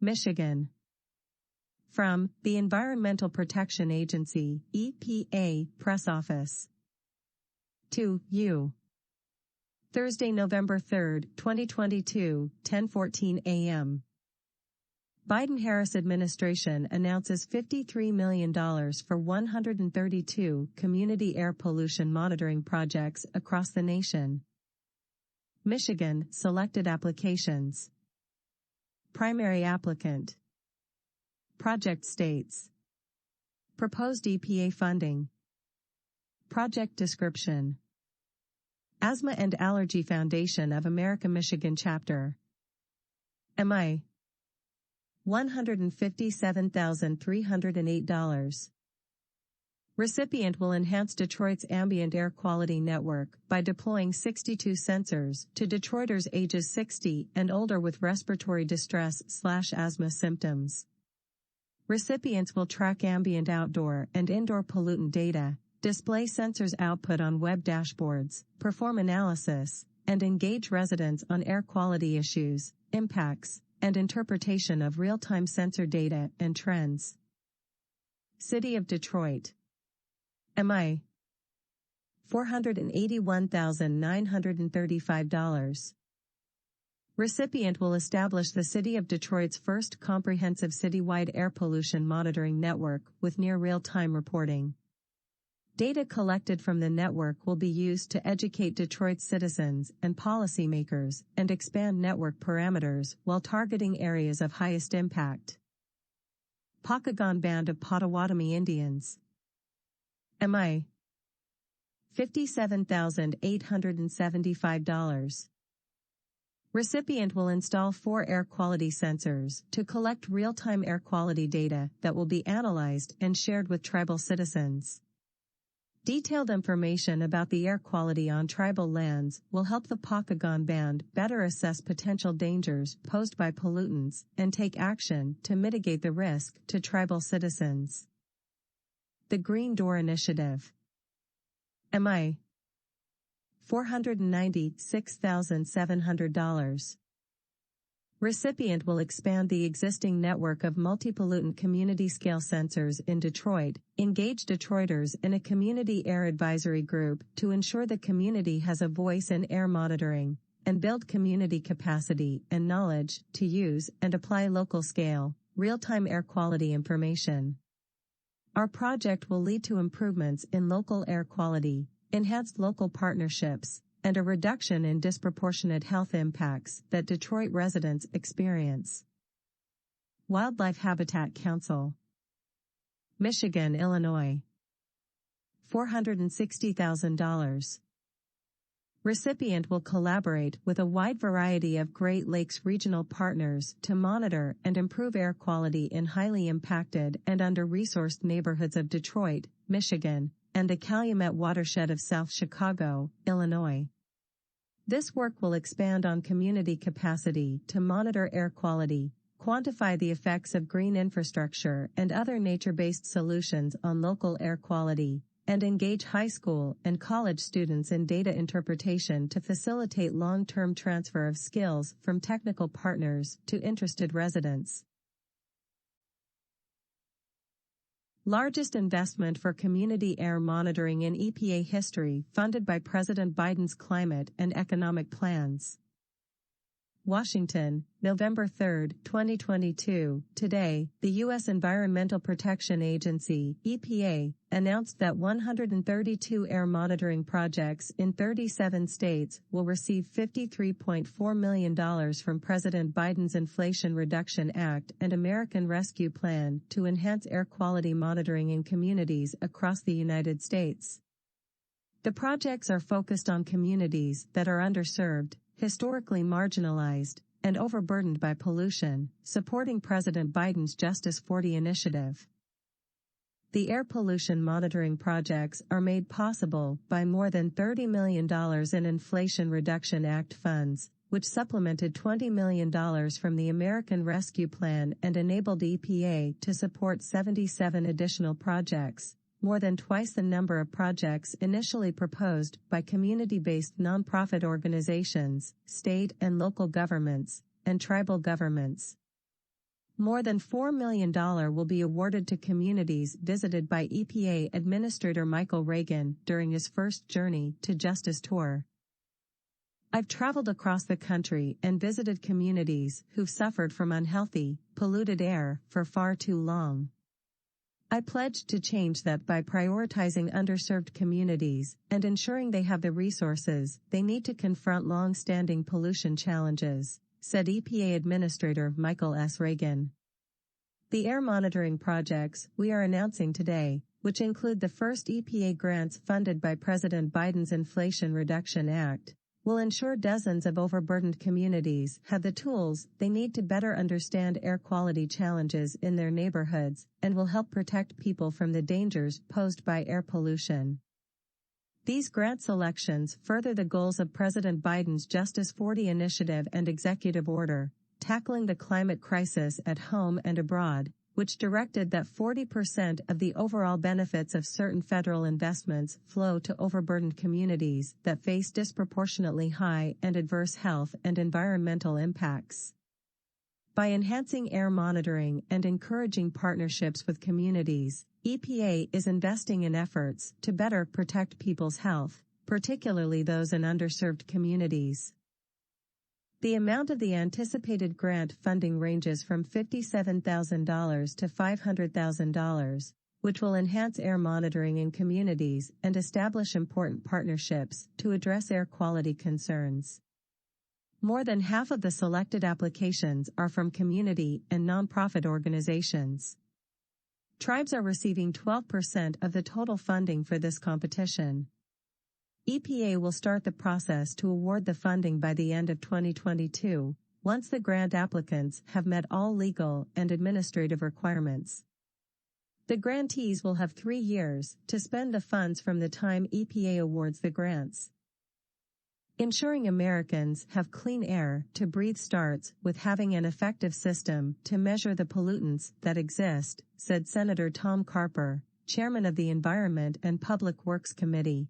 Michigan. From the Environmental Protection Agency, EPA, Press Office. To you. Thursday, November 3, 2022, 10:14 a.m. Biden-Harris administration announces $53 million for 132 community air pollution monitoring projects across the nation. Michigan, selected applications. Primary applicant. Project states. Proposed EPA funding. Project description. Asthma and Allergy Foundation of America Michigan Chapter. MI. $157,308. Recipient will enhance Detroit's ambient air quality network by deploying 62 sensors to Detroiters ages 60 and older with respiratory distress/asthma symptoms. Recipients will track ambient outdoor and indoor pollutant data, display sensors output on web dashboards, perform analysis, and engage residents on air quality issues, impacts, and interpretation of real-time sensor data and trends. City of Detroit. MI. $481,935. Recipient will establish the City of Detroit's first comprehensive citywide air pollution monitoring network with near real-time reporting. Data collected from the network will be used to educate Detroit's citizens and policymakers and expand network parameters while targeting areas of highest impact. Pokagon Band of Potawatomi Indians. MI. $57,875. Recipient will install 4 air quality sensors to collect real-time air quality data that will be analyzed and shared with tribal citizens. Detailed information about the air quality on tribal lands will help the Pokagon Band better assess potential dangers posed by pollutants and take action to mitigate the risk to tribal citizens. The Green Door Initiative. MI. $496,700. Recipient will expand the existing network of multi-pollutant community-scale sensors in Detroit, engage Detroiters in a community air advisory group to ensure the community has a voice in air monitoring, and build community capacity and knowledge to use and apply local-scale, real-time air quality information. Our project will lead to improvements in local air quality, enhanced local partnerships, and a reduction in disproportionate health impacts that Detroit residents experience. Wildlife Habitat Council. Michigan, Illinois. $460,000. Recipient will collaborate with a wide variety of Great Lakes regional partners to monitor and improve air quality in highly impacted and under-resourced neighborhoods of Detroit, Michigan, and the Calumet watershed of South Chicago, Illinois. This work will expand on community capacity to monitor air quality, quantify the effects of green infrastructure and other nature-based solutions on local air quality, and engage high school and college students in data interpretation to facilitate long-term transfer of skills from technical partners to interested residents. Largest investment for community air monitoring in EPA history funded by President Biden's climate and economic plans. Washington, November 3, 2022. Today, the U.S. Environmental Protection Agency, EPA, announced that 132 air monitoring projects in 37 states will receive $53.4 million from President Biden's Inflation Reduction Act and American Rescue Plan to enhance air quality monitoring in communities across the United States. The projects are focused on communities that are underserved, historically marginalized, and overburdened by pollution, supporting President Biden's Justice 40 initiative. The air pollution monitoring projects are made possible by more than $30 million in Inflation Reduction Act funds, which supplemented $20 million from the American Rescue Plan and enabled EPA to support 77 additional projects, more than twice the number of projects initially proposed by community-based nonprofit organizations, state and local governments, and tribal governments. More than $4 million will be awarded to communities visited by EPA Administrator Michael Regan during his first Journey to Justice tour. I've traveled across the country and visited communities who've suffered from unhealthy, polluted air for far too long. I pledged to change that by prioritizing underserved communities and ensuring they have the resources they need to confront long-standing pollution challenges, said EPA Administrator Michael S. Regan. The air monitoring projects we are announcing today, which include the first EPA grants funded by President Biden's Inflation Reduction Act, will ensure dozens of overburdened communities have the tools they need to better understand air quality challenges in their neighborhoods and will help protect people from the dangers posed by air pollution. These grant selections further the goals of President Biden's Justice 40 initiative and executive order, tackling the climate crisis at home and abroad, which directed that 40% of the overall benefits of certain federal investments flow to overburdened communities that face disproportionately high and adverse health and environmental impacts. By enhancing air monitoring and encouraging partnerships with communities, EPA is investing in efforts to better protect people's health, particularly those in underserved communities. The amount of the anticipated grant funding ranges from $57,000 to $500,000, which will enhance air monitoring in communities and establish important partnerships to address air quality concerns. More than half of the selected applications are from community and nonprofit organizations. Tribes are receiving 12% of the total funding for this competition. EPA will start the process to award the funding by the end of 2022, once the grant applicants have met all legal and administrative requirements. The grantees will have 3 years to spend the funds from the time EPA awards the grants. Ensuring Americans have clean air to breathe starts with having an effective system to measure the pollutants that exist, said Senator Tom Carper, chairman of the Environment and Public Works Committee.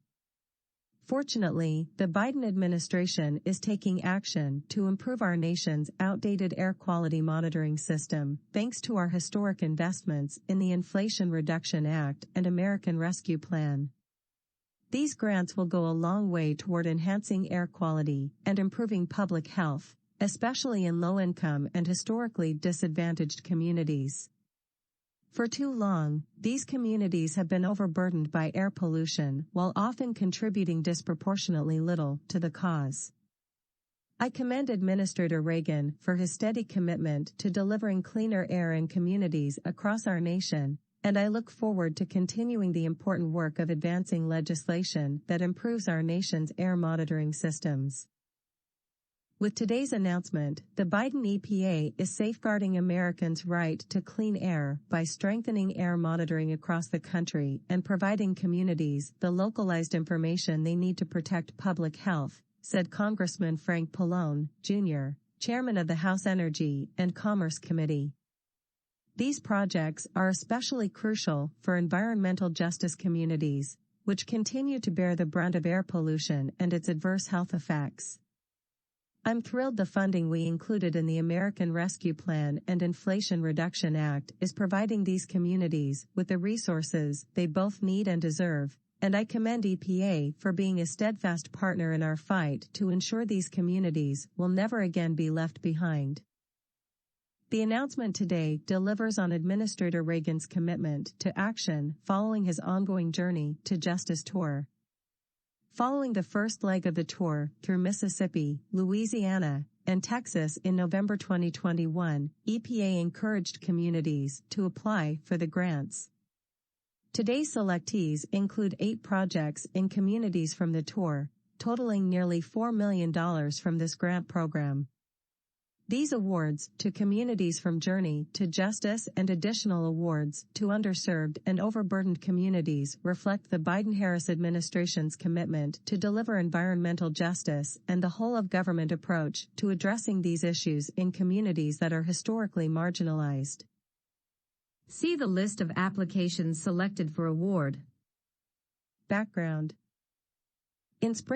Fortunately, the Biden administration is taking action to improve our nation's outdated air quality monitoring system, thanks to our historic investments in the Inflation Reduction Act and American Rescue Plan. These grants will go a long way toward enhancing air quality and improving public health, especially in low-income and historically disadvantaged communities. For too long, these communities have been overburdened by air pollution while often contributing disproportionately little to the cause. I commend Administrator Regan for his steady commitment to delivering cleaner air in communities across our nation, and I look forward to continuing the important work of advancing legislation that improves our nation's air monitoring systems. With today's announcement, the Biden EPA is safeguarding Americans' right to clean air by strengthening air monitoring across the country and providing communities the localized information they need to protect public health, said Congressman Frank Pallone, Jr., chairman of the House Energy and Commerce Committee. These projects are especially crucial for environmental justice communities, which continue to bear the brunt of air pollution and its adverse health effects. I'm thrilled the funding we included in the American Rescue Plan and Inflation Reduction Act is providing these communities with the resources they both need and deserve, and I commend EPA for being a steadfast partner in our fight to ensure these communities will never again be left behind. The announcement today delivers on Administrator Regan's commitment to action following his ongoing Journey to Justice tour. Following the first leg of the tour through Mississippi, Louisiana, and Texas in November 2021, EPA encouraged communities to apply for the grants. Today's selectees include 8 projects in communities from the tour, totaling nearly $4 million from this grant program. These awards to communities from Journey to Justice and additional awards to underserved and overburdened communities reflect the Biden-Harris administration's commitment to deliver environmental justice and the whole-of-government approach to addressing these issues in communities that are historically marginalized. See the list of applications selected for award. Background. In spring